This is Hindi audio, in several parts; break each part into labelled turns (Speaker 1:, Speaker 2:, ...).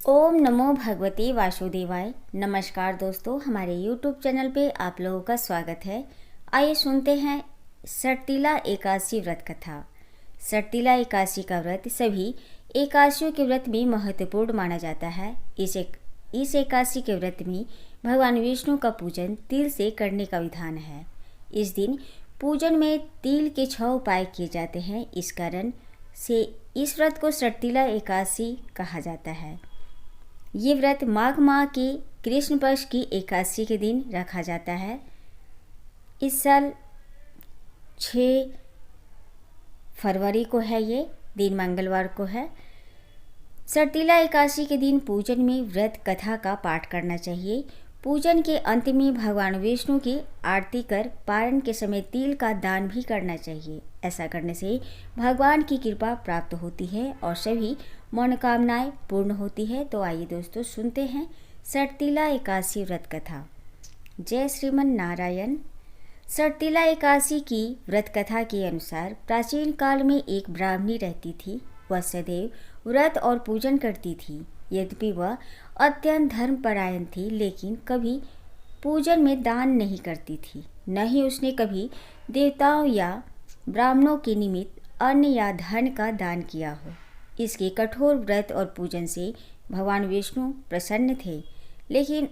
Speaker 1: ओम नमो भगवते वासुदेवाय। नमस्कार दोस्तों, हमारे YouTube चैनल पे आप लोगों का स्वागत है। आइए सुनते हैं सटतिला एकादशी व्रत कथा। सटतिला एकादशी का व्रत सभी एकादशियों के व्रत में महत्वपूर्ण माना जाता है। इस एकादशी के व्रत में भगवान विष्णु का पूजन तिल से करने का विधान है। इस दिन पूजन में तिल के 6 उपाय किए जाते हैं। इस कारण से इस व्रत को सटतिला एकादशी कहा जाता है। ये व्रत माघ माह के कृष्ण पक्ष की एकादशी के दिन रखा जाता है। इस साल 6 फरवरी को है, ये दिन मंगलवार को है। सटतिला एकादशी के दिन पूजन में व्रत कथा का पाठ करना चाहिए। पूजन के अंत में भगवान विष्णु की आरती कर पारण के समय तिल का दान भी करना चाहिए। ऐसा करने से भगवान की कृपा प्राप्त होती है और सभी मनोकामनाएं पूर्ण होती है। तो आइए दोस्तों सुनते हैं सटतिला एकादशी व्रत कथा। जय श्रीमन नारायण। सटतिला एकादशी की व्रत कथा के अनुसार प्राचीन काल में एक ब्राह्मणी रहती थी। वह सदैव व्रत और पूजन करती थी। यद्यपि वह अत्यंत धर्मपरायण थी, लेकिन कभी पूजन में दान नहीं करती थी। न ही उसने कभी देवताओं या ब्राह्मणों के निमित्त अन्न या धन का दान किया हो। इसके कठोर व्रत और पूजन से भगवान विष्णु प्रसन्न थे, लेकिन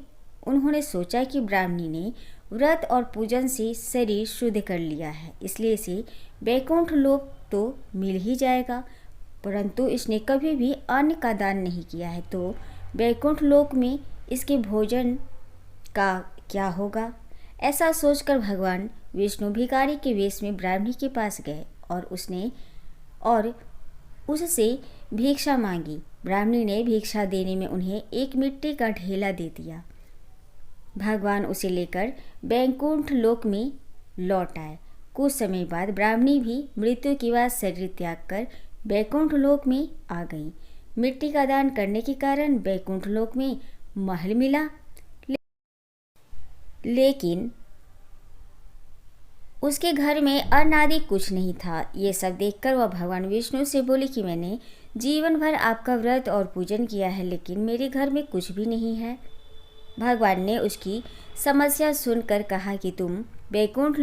Speaker 1: उन्होंने सोचा कि ब्राह्मणी ने व्रत और पूजन से शरीर शुद्ध कर लिया है, इसलिए इसे वैकुंठ लोक तो मिल ही जाएगा। परंतु इसने कभी भी अन्न का दान नहीं किया है, तो वैकुंठ लोक में इसके भोजन का क्या होगा। ऐसा सोचकर भगवान विष्णु भिखारी के वेश में ब्राह्मणी के पास गए और उससे भिक्षा मांगी। ब्राह्मणी ने भिक्षा देने में उन्हें एक मिट्टी का ढेला दे दिया। भगवान उसे लेकर वैकुंठ लोक में लौट आए। कुछ समय बाद ब्राह्मणी भी मृत्यु के बाद शरीर त्याग कर वैकुंठ लोक में आ गई। मिट्टी का दान करने के कारण वैकुंठ लोक में महल मिला, लेकिन उसके घर में अन्न आदि कुछ नहीं था। ये सब देखकर वह भगवान विष्णु से बोली कि मैंने जीवन भर आपका व्रत और पूजन किया है, लेकिन मेरे घर में कुछ भी नहीं है। भगवान ने उसकी समस्या सुनकर कहा कि तुम वैकुंठ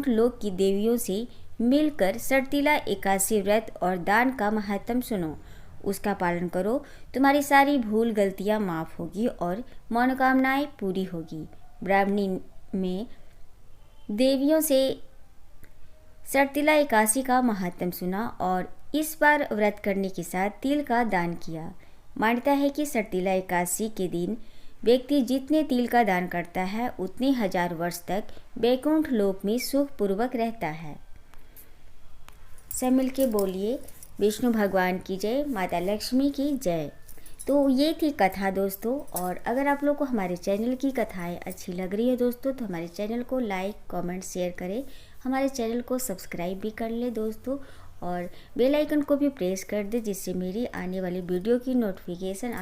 Speaker 1: लोक की देवियों से मिलकर सटतिला एकादशी व्रत और दान का महात्म सुनो, उसका पालन करो। तुम्हारी सारी भूल गलतियां माफ होगी और मनोकामनाएं पूरी होगी। ब्राह्मणी में देवियों से सटतिला एकादशी का महात्म सुना और इस बार व्रत करने के साथ तिल का दान किया। मान्यता है कि सटतिला एकादशी के दिन व्यक्ति जितने तिल का दान करता है, उतने 1000 वर्ष तक वैकुंठ लोक में सुखपूर्वक रहता है। सब मिलके बोलिए विष्णु भगवान की जय, माता लक्ष्मी की जय। तो ये थी कथा दोस्तों, और अगर आप लोग को हमारे चैनल की कथाएं अच्छी लग रही है दोस्तों, तो हमारे चैनल को लाइक कमेंट शेयर करें। हमारे चैनल को सब्सक्राइब भी कर ले दोस्तों, और बेल आइकन को भी प्रेस कर दे, जिससे मेरी आने वाली वीडियो की नोटिफिकेशन